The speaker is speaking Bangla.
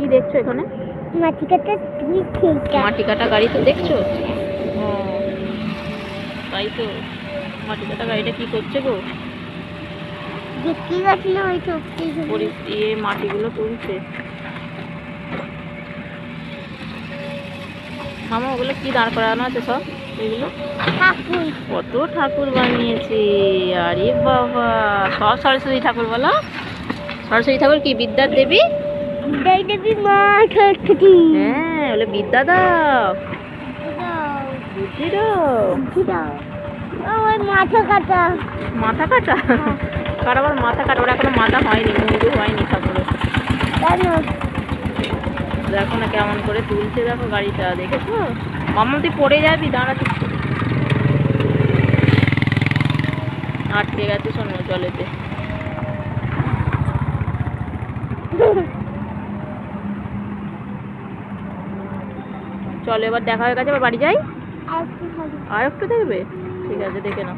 কি দেখছো এখানে? মাটি কাটা মাটি কাটা গাড়ি তো দেখছো? ও তাই তো, মাটি কাটা গাড়িটা কি করছে গো? দেখতে গেছিল ওই তো মাটিগুলো তুলছে। মামা ওগুলো কি দাঁড় করানো আছে সব? এগুলো ঠাকুর। কত ঠাকুর বানিয়েছে! আরে বাবা, সব সরস্বতী ঠাকুর বলো? সরস্বতী ঠাকুর কি বিদ্যার দেবী? দেবী মা সরস্বতী। হ্যাঁ, বলে বিদ্যা দাও, বুদ্ধি দাও। ওই মাথা কাটা। মাথা কাটা? কার আবার মাথা কাটা? ওর এখনো মাথা হয়নি, মুন্ডু হয়নি ঠাকুরের। দেখো না কেমন করে তুলছে, দেখো গাড়িটা, দেখেছো? মামা তুই পড়ে যাবি, দাঁড়াতে আটকে গেছে শোনো জলেতে। চলো এবার দেখা হয়ে গেছে, এবার বাড়ি যাই। আর একটু দেখবে? ঠিক আছে, দেখে নাও।